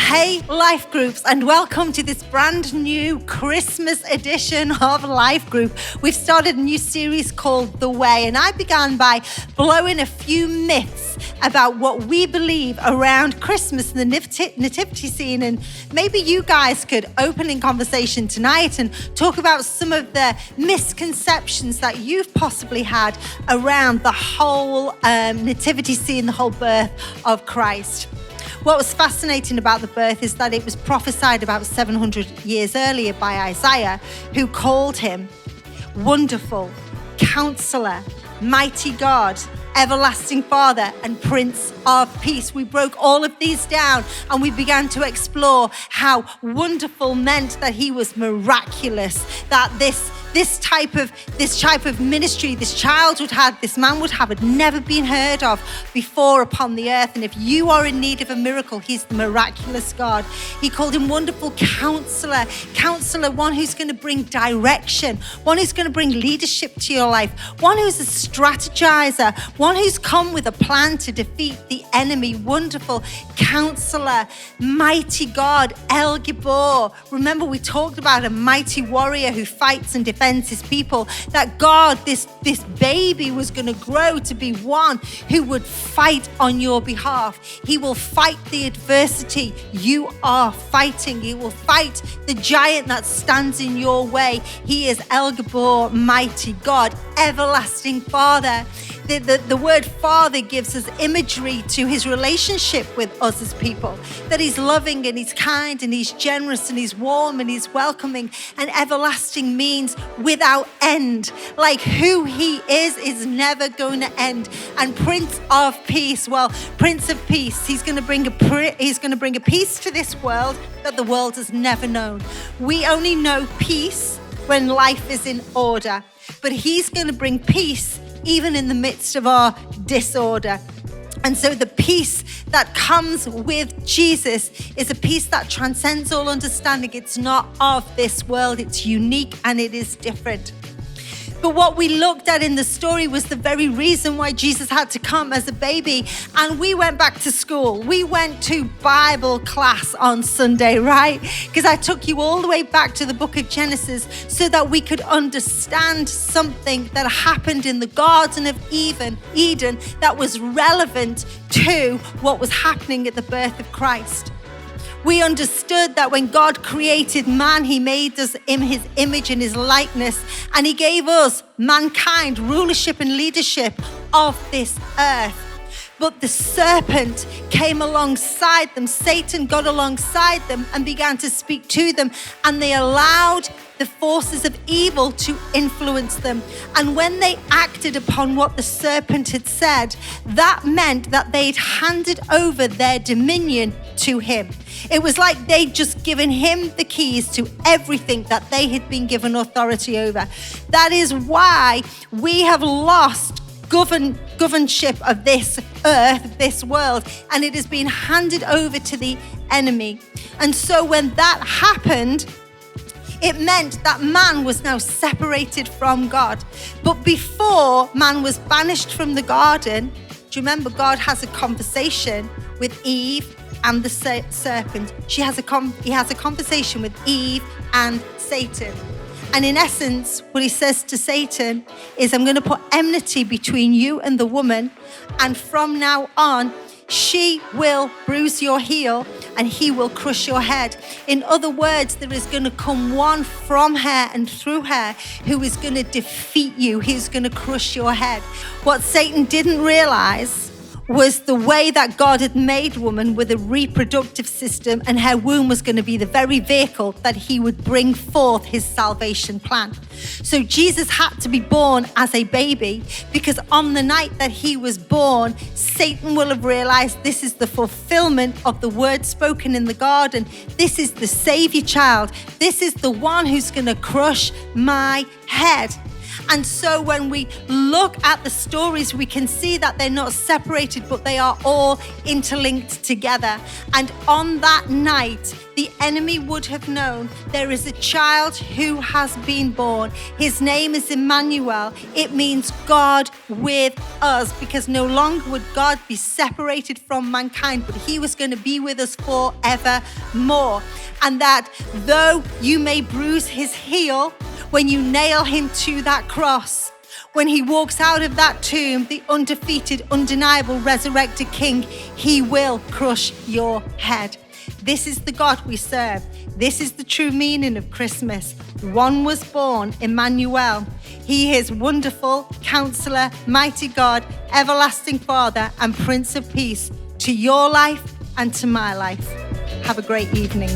Hey Life Groups, and welcome to this brand new Christmas edition of Life Group. We've started a new series called The Way, and I began by blowing a few myths about what we believe around Christmas and the nativity scene. And maybe you guys could open in conversation tonight and talk about some of the misconceptions that you've possibly had around the whole nativity scene, the whole birth of Christ. What was fascinating about the birth is that it was prophesied about 700 years earlier by Isaiah, who called him Wonderful, Counselor, Mighty God, Everlasting Father, and Prince of Peace. We broke all of these down and we began to explore how wonderful meant that he was miraculous, that this type of ministry this child would have, this man would have, had never been heard of before upon the earth. And if you are in need of a miracle, he's the miraculous God. He called him Wonderful Counselor, one who's going to bring direction, one who's going to bring leadership to your life, one who's a strategizer, one who's come with a plan to defeat the enemy. Wonderful Counselor, Mighty God, Lgtv. Remember, we talked about a mighty warrior who fights and defends his people, that God, this baby was going to grow to be one who would fight on your behalf. He will fight the adversity you are fighting. He will fight the giant that stands in your way. He is Lgtv, Mighty God, Everlasting Father. The word Father gives us imagery to his relationship with us as people, that he's loving and he's kind and he's generous and he's warm and he's welcoming. And everlasting means without end, like who he is never going to end. And Prince of Peace, well, Prince of Peace, he's going to bring a peace to this world that the world has never known. We only know peace when life is in order, but he's going to bring peace even in the midst of our disorder. And so the peace that comes with Jesus is a peace that transcends all understanding. It's not of this world, it's unique and it is different. But what we looked at in the story was the very reason why Jesus had to come as a baby. And we went back to school. We went to Bible class on Sunday, right? Because I took you all the way back to the book of Genesis so that we could understand something that happened in the Garden of Eden that was relevant to what was happening at the birth of Christ. We understood that when God created man, he made us in his image and his likeness, and he gave us, mankind, rulership and leadership of this earth. But the serpent came alongside them. Satan got alongside them and began to speak to them, and they allowed the forces of evil to influence them. And when they acted upon what the serpent had said, that meant that they'd handed over their dominion to him. It was like they'd just given him the keys to everything that they had been given authority over. That is why we have lost governorship of this earth, this world, and it has been handed over to the enemy. And so when that happened, it meant that man was now separated from God. But before man was banished from the garden, do you remember God has a conversation with Eve and the serpent? He has a conversation with Eve and Satan. And in essence, what he says to Satan is, I'm going to put enmity between you and the woman, and from now on, she will bruise your heel and he will crush your head. In other words, there is going to come one from her and through her who is going to defeat you. He's going to crush your head. What Satan didn't realize was the way that God had made woman with a reproductive system, and her womb was going to be the very vehicle that he would bring forth his salvation plan. So Jesus had to be born as a baby, because on the night that he was born, Satan will have realized this is the fulfillment of the word spoken in the garden. This is the Savior child. This is the one who's going to crush my head. And so when we look at the stories, we can see that they're not separated, but they are all interlinked together. And on that night, the enemy would have known there is a child who has been born. His name is Emmanuel. It means God with us, because no longer would God be separated from mankind, but he was going to be with us forevermore. And that though you may bruise his heel, when you nail him to that cross, when he walks out of that tomb, the undefeated, undeniable, resurrected King, he will crush your head. This is the God we serve. This is the true meaning of Christmas. One was born, Emmanuel. He is wonderful, Counselor, mighty God, everlasting Father, and Prince of Peace to your life and to my life. Have a great evening.